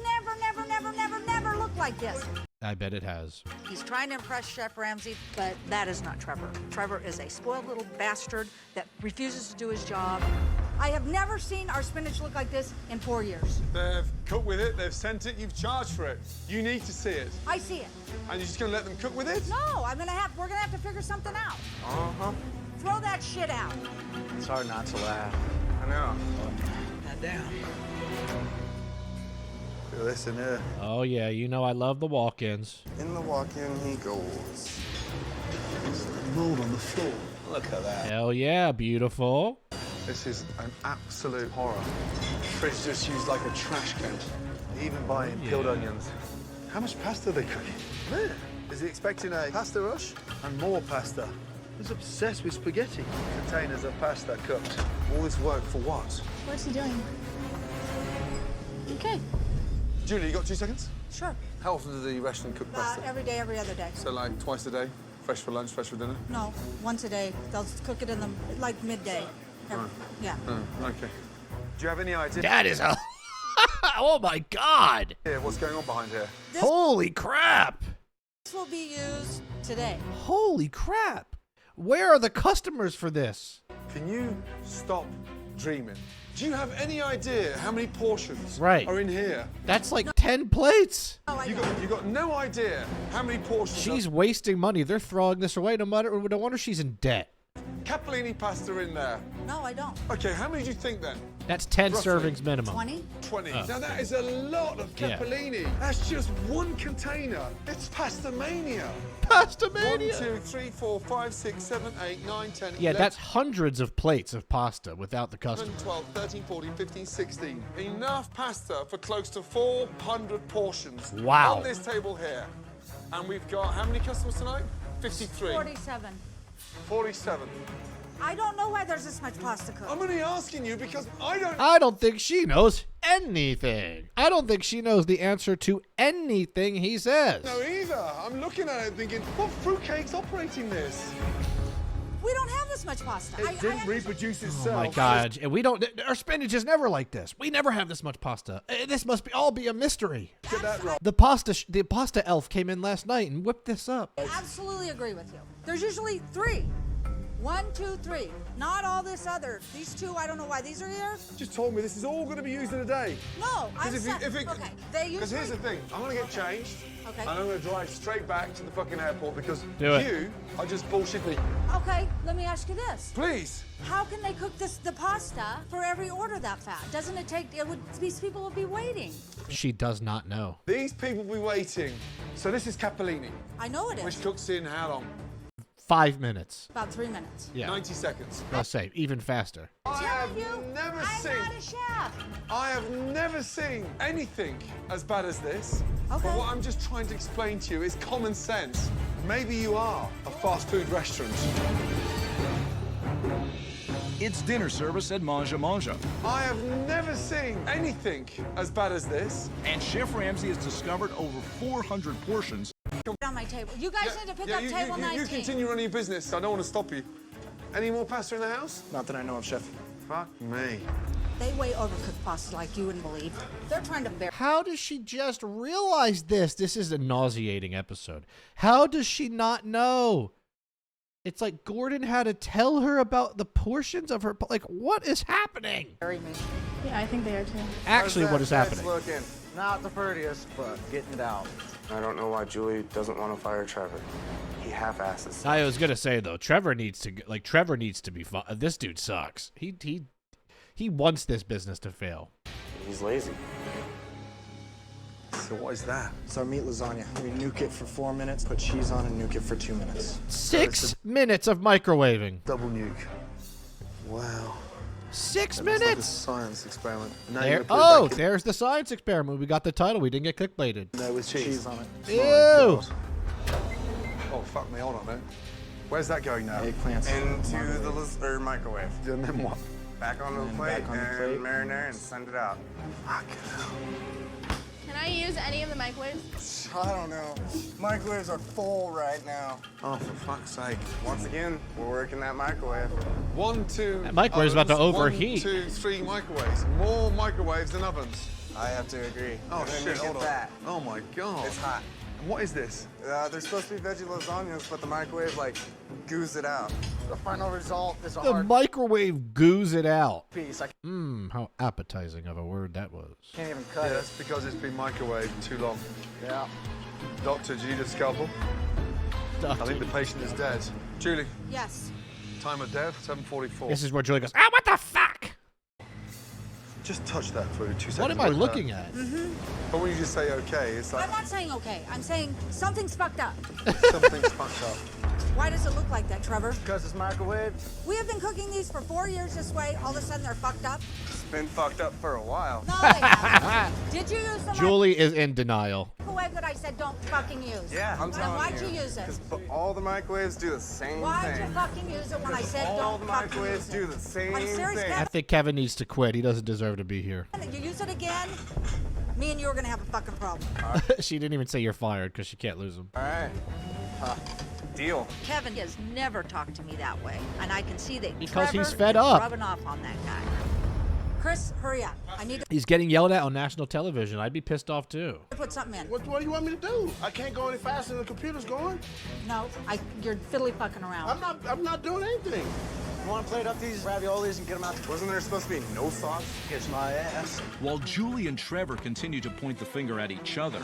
never looked like this. I bet it has. He's trying to impress Chef Ramsay, but that is not Trevor. Trevor is a spoiled little bastard that refuses to do his job. I have never seen our spinach look like this in 4 years. They've cooked with it, they've sent it, you've charged for it. You need to see it. I see it. And you're just gonna let them cook with it? No, we're gonna have to figure something out. Uh-huh. Throw that shit out. It's hard not to laugh. I know. Now down. Listen here. Oh yeah, you know I love the walk-ins. In the walk-in he goes. Mold on the floor. Look at that. Hell yeah, beautiful. This is an absolute horror. Fridge just used like a trash can. Even buying peeled onions. How much pasta are they cooking? Man, is he expecting a pasta rush? And more pasta. He's obsessed with spaghetti. Containers of pasta cooked. All this work for what? What's he doing? Okay. Julie, you got 2 seconds? Sure. How often does the restaurant cook pasta? Every day, every other day. So like twice a day? Fresh for lunch, fresh for dinner? No, once a day. They'll cook it in the, like, midday. Yeah. Okay. Do you have any idea That is a... Oh my god! what's going on behind here? Holy crap! This will be used today. Holy crap! Where are the customers for this? Can you stop dreaming? Do you have any idea how many portions Right. are in here? That's like 10 plates. Oh, I You know. got no idea how many portions. She's wasting money. They're throwing this away no wonder she's in debt. capellini pasta in there? No, I don't. Okay, how many do you think then? That's 10 Roughly. servings minimum. 20? 20. Oh. Now that is a lot of Yeah. capellini. That's just one container. It's pasta mania. Pasta 1, mania. 2, 3, 4, 5, 6, 7, 8, 9, 10, Yeah, 11, that's hundreds of plates of pasta without the 11, customer. 12, 13, 14, 15, 16. Enough pasta for close to 400 portions. Wow. On this table here. And we've got how many customers tonight? 53. 47. 47. I don't know why there's this much pasta cooked. I'm only asking you because I don't think she knows anything. I don't think she knows the answer to anything he says. know either. I'm looking at it thinking, what fruitcake's operating this? We don't have this much pasta. It didn't reproduce itself. Oh my God! And we don't. Our spinach is never like this. We never have this much pasta. This must all be a mystery. Get that right. The pasta elf came in last night and whipped this up. I absolutely agree with you. There's usually 3. 1, 2, 3. Not all this other. These 2, I don't know why these are here. Just told me this is all going to be used in a day. No, I'm Because okay. They Because here's the usually. thing, I'm going to get changed. Okay. And I'm going to drive straight back to the fucking airport because Do it. you are just bullshit me. Okay, let me ask you this. Please. How can they cook the pasta for every order that fast? Doesn't it take? These people would be waiting. She does not know. These people will be waiting. So this is capellini, I know it is. which cooks in how long? 5 minutes. About 3 minutes. Yeah. 90 seconds. Let's say even faster. I have I'm never not seen. a chef. I have never seen anything as bad as this. Okay. But what I'm just trying to explain to you is common sense. Maybe you are a fast food restaurant. It's dinner service at Mangia Mangia. I have never seen anything as bad as this. And Chef Ramsay has discovered over 400 portions. On my table. You guys need to pick up you, table 19. you continue running your business. I don't want to stop you. Any more pasta in the house? Not that I know of, Chef. Fuck me. They weigh overcooked pasta like you wouldn't believe. They're trying to bear. How does she just realize this? This is a nauseating episode. How does she not know? It's like Gordon had to tell her about the portions of her. Like, what is happening? Bury me. Yeah, I think they are too. Actually, what is happening? Looking. Not the prettiest, but getting it out. I don't know why Julie doesn't want to fire Trevor. He half-asses. I was gonna say though, Trevor needs to be. This dude sucks. He wants this business to fail. He's lazy. So what is that? It's our meat lasagna. We nuke it for 4 minutes, put cheese on and nuke it for 2 minutes. 6 minutes of microwaving. Double nuke. Wow. 6 It's like a minutes. science experiment. Now There, you're gonna put it oh, back in there's the science experiment. We got the title. We didn't get clickbaited. there with cheese. on it. Ew. God. Oh, fuck me. Hold on, man. Where's that going now? Eggplants. Into the microwave. And then what? Back on the And plate back on the and plate. marinara and send it out. Fucking hell. Can I use any of the microwaves? I don't know. Microwaves are full right now. Oh, for fuck's sake. Once again, we're working that microwave. 1, 2. That microwave's about to ovens. overheat. 1, 2, 3 microwaves. More microwaves than ovens. I have to agree. Oh And then shit! you get Hold on. that. Oh my god. It's hot. And what is this? They're supposed to be veggie lasagnas, but the microwave like goos it out. The final result is a The hard microwave goos it out. piece. I How appetizing of a word that was. can't even Yeah, cut it. that's because it's been microwaved too long. Yeah. Doctor, do you need a scalpel? I think the patient is dead. Julie, Yes. time of death, 7:44. This is where Julie goes, what the fuck? Just touch that for 2 seconds. What am I looking at? But when you just say okay, it's like I'm not saying okay. I'm saying something's fucked up. something's fucked up. Why does it look like that, Trevor? Because it's microwave. We have been cooking these for 4 years this way. All of a sudden, they're fucked up. It's been fucked up for a while. No, they haven't. Did you use the Julie is in denial. microwave that I said don't fucking use? Yeah, I'm Then telling why'd you. you use it? 'Cause all the microwaves do the same Why'd you thing. fucking use it when I said all don't the fucking microwaves use it? do the same I'm serious, thing. I think Kevin needs to quit. He doesn't deserve to be here. You use it again, me and you are gonna have a fucking problem. She didn't even say you're fired because she can't lose him. All right. Deal. Kevin has never talked to me that way, and I can see that Because Trevor he's fed is up. rubbing off on that guy. Chris, hurry up. I need to He's getting yelled at on national television. I'd be pissed off too. put something in. What do you want me to do? I can't go any faster than the computer's going. No, you're fiddly fucking around. I'm not doing anything. You want to plate up these raviolis and get them out? Wasn't there supposed to be no sauce? Kiss my ass. While Julie and Trevor continue to point the finger at each other,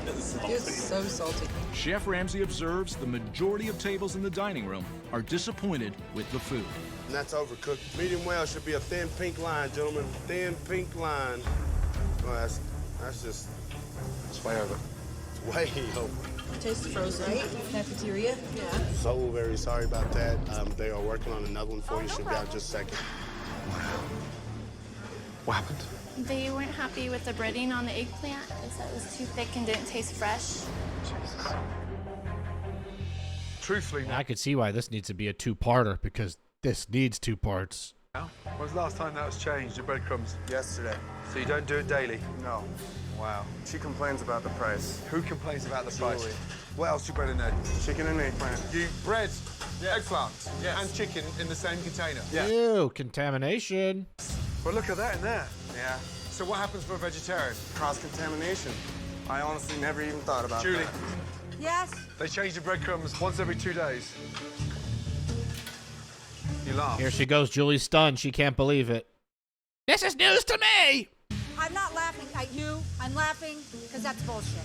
It's so salty. Chef Ramsay observes the majority of tables in the dining room are disappointed with the food. And that's overcooked. Medium well should be a thin pink line, gentlemen. Thin pink line. Oh, that's just, it's way over. It's way over. Tastes frozen. Right? Cafeteria? Yeah. So very sorry about that. They are working on another one for you. Should be out just a second. What happened? They weren't happy with the breading on the eggplant. They said it was too thick and didn't taste fresh. Jesus. Truthfully, I could see why this needs to be a two-parter, because this needs two parts. now, when's the last time that was changed, the breadcrumbs? Yesterday. So you don't do it daily? No. Wow. She complains about the price. Who complains about the price? Julie. What else you bread in there? Chicken and eggplant. You bread, Yes. eggplant, Yes. and chicken in the same container? Yeah. Ew, contamination. Well, look at that in there. Yeah. So what happens for a vegetarian? Cross-contamination. I honestly never even thought about Julie, that. Yes? they change the breadcrumbs once every 2 days. You laugh. Here she goes. Julie's stunned. She can't believe it. This is news to me. I'm not laughing at you. I'm laughing because that's bullshit.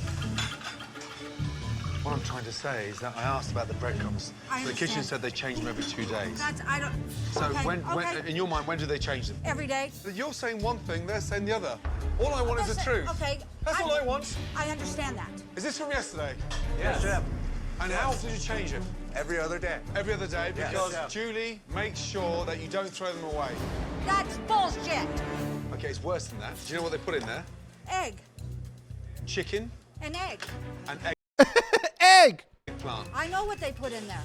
What I'm trying to say is that I asked about the breadcrumbs. I The kitchen understand. said they change them every 2 days. I don't. So okay, when, okay. in your mind, when do they change them? Every day. You're saying one thing, they're saying the other. All I want is the That's it. truth. Okay. That's all I want. I understand that. Is this from yesterday? Yes, Chef. And how often do you change it? Every other day. Every other day, Yes. because Yes. Julie makes sure that you don't throw them away. That's bullshit. Okay, it's worse than that. Do you know what they put in there? Egg. Chicken An egg. and Egg. eggplant. I know what they put in there.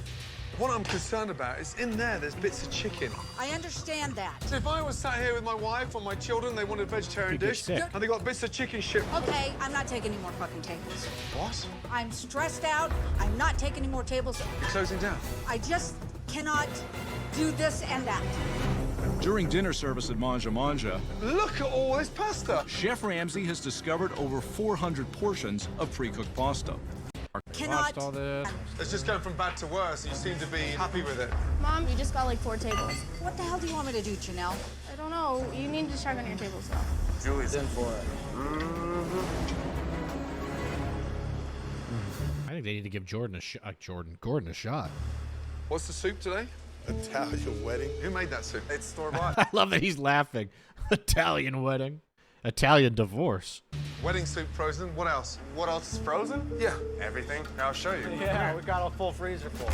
What I'm concerned about is in there's bits of chicken. I understand that. So if I was sat here with my wife or my children, they wanted a vegetarian You get dish, sick. and they got bits of chicken shipped. Okay, I'm not taking any more fucking tables. What? I'm stressed out. I'm not taking any more tables. You're closing down. I just cannot do this and that. During dinner service at Mangia Mangia, Look at all this pasta. Chef Ramsay has discovered over 400 portions of pre-cooked pasta. Cannot. Watched all this. It's just going from bad to worse, and you seem to be happy with it. Mom, you just got like 4 tables. What the hell do you want me to do, Janelle? I don't know. You need to check on your tables though. Julie's in for it. I think they need to give Gordon a shot. What's the soup today? Italian wedding. Who made that soup? It's store-bought. I love that he's laughing. Italian wedding. Italian divorce. Wedding soup frozen. What else? What else is frozen? Yeah. Everything. I'll show you. Yeah, we got a full freezer full.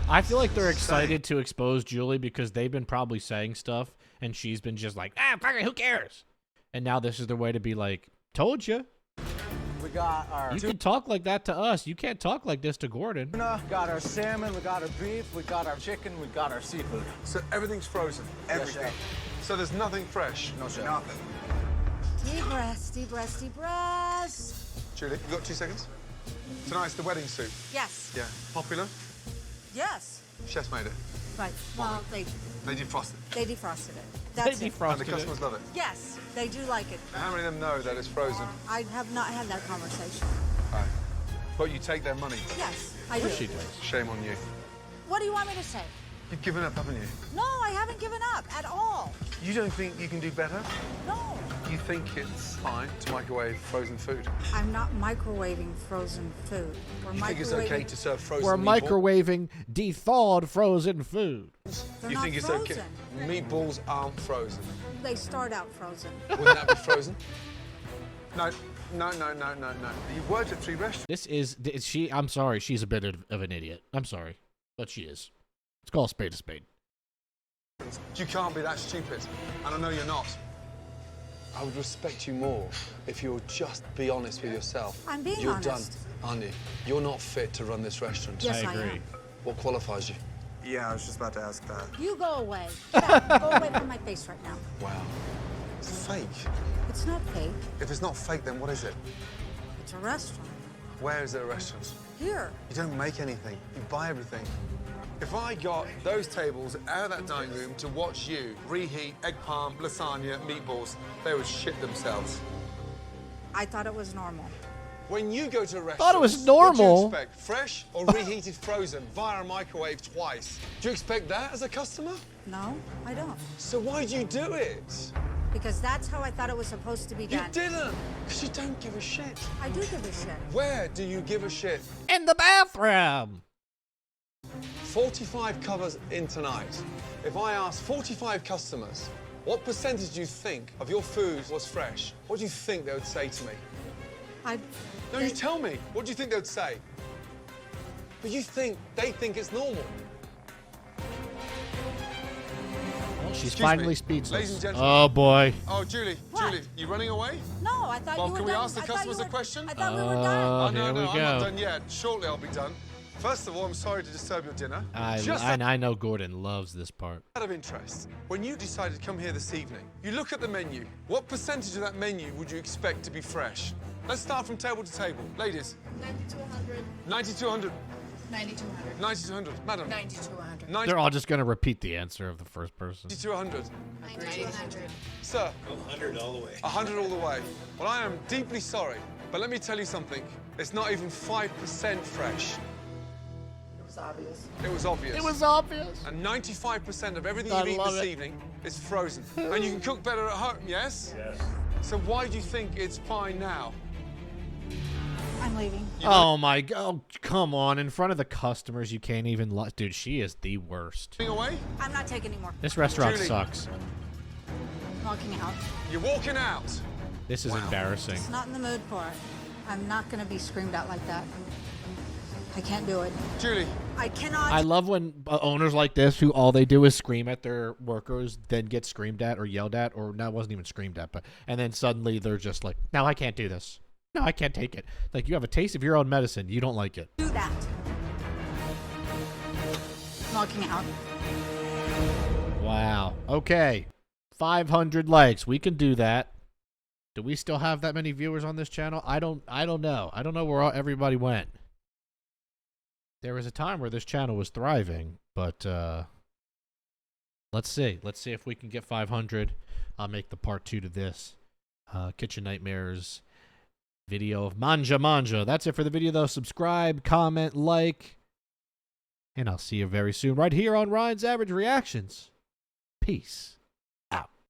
I feel like they're excited to expose Julie because they've been probably saying stuff and she's been just like, fuck it, who cares? And now this is their way to be like, told you. We got our You can talk like that to us. You can't talk like this to Gordon. tuna, we got our salmon, we got our beef, we got our chicken, we got our seafood. So everything's frozen. Everything. Chef. So there's nothing fresh. No, chef. Nothing. Deep breaths, deep breaths, deep breaths. Julie, you got 2 seconds? Tonight's the wedding soup. Yes. Yeah. Popular? Yes. Chef's made it. Right. Well, they defrosted it. they defrosted it. They That's it. And the defrosted it. customers love it. Yes, they do like it. How many of them know that it's frozen? I have not had that conversation. Right. But you take their money. Yes, I do. She does. Shame on you. What do you want me to say? You've given up, haven't you? No, I haven't given up at all. You don't think you can do better? No. You think it's fine to microwave frozen food? I'm not microwaving frozen food. We're You think it's okay to serve frozen We're meatball? microwaving thawed frozen food. They're You not think it's frozen. okay? Meatballs aren't frozen. They start out frozen. Wouldn't that be frozen? No. You've worked at 3 restaurants. This is she. I'm sorry. She's a bit of an idiot. I'm sorry, but she is. Let's call a spade a spade. You can't be that stupid, and I know you're not. I would respect you more if you would just be honest with yourself. I'm being You're honest. done, aren't you? You're not fit to run this restaurant. Yes, I I agree. am. What qualifies you? Yeah, I was just about to ask that. You go away. Get out. Go away from my face right now. Wow. It's fake. It's not fake. If it's not fake, then what is it? It's a restaurant. Where is it a restaurant? Here. You don't make anything. You buy everything. If I got those tables out of that dining room to watch you reheat egg palm, lasagna, meatballs, they would shit themselves. I thought it was normal. When you go to a restaurant, Thought it was What normal. do you expect? Fresh or reheated frozen via a microwave twice? Do you expect that as a customer? No, I don't. So why do you do it? because that's how I thought it was supposed to be You done. didn't, because you don't give a shit. I do give a shit. Where do you give a shit? In the bathroom. 45 covers in tonight. If I asked 45 customers, what percentage do you think of your food was fresh? What do you think they would say to me? No, you tell me. What do you think they would say? But they think it's normal. Well, she's Excuse finally me, speechless. ladies and gentlemen. Oh boy. Oh, Julie, What? Julie, you running away? No, I thought Well, you were can we done. ask the I thought customers you a were- question? I thought we were done. Oh, Here no, we I'm not go. done yet. Shortly I'll be done. First of all, I'm sorry to disturb your dinner. I know Gordon loves this part. Out of interest, when you decided to come here this evening, you look at the menu. What percentage of that menu would you expect to be fresh? Let's start from table to table. Ladies. 90 to 100. 90 to 100. 90 to 100. 90 to 100. Madam. 90 to 100. 90 They're all just going to repeat the answer of the first person. to 100. 90 to 100. Sir. 100 all the way. 100 all the way. Well, I am deeply sorry, but let me tell you something. It's not even 5% fresh. It was obvious. It was obvious. It was obvious. And 95% of everything I you've eaten love this it. evening is frozen. And you can cook better at home, yes? Yes. So why do you think it's fine now? I'm leaving. Oh my god. Oh, come on. In front of the customers, you can't even dude, she is the worst. Walking away? I'm not taking any more. This restaurant Julie. sucks. I'm walking out. You're walking out. This is embarrassing. Just not in the mood for it. I'm not going to be screamed at like that. I can't do it. Julie. I cannot. I love when owners like this, who all they do is scream at their workers, then get screamed at or yelled at, or no, it wasn't even screamed at, but and then suddenly they're just like, "No, I can't do this. No, I can't take it." Like, you have a taste of your own medicine, you don't like it. Do that. I'm walking out. Wow. Okay. 500 likes. We can do that. Do we still have that many viewers on this channel? I don't know. I don't know where everybody went. There was a time where this channel was thriving, but let's see. Let's see if we can get 500. I'll make the part 2 to this. Kitchen Nightmares video of Mangia Mangia. That's it for the video, though. Subscribe, comment, like, and I'll see you very soon right here on Ryan's Average Reactions. Peace.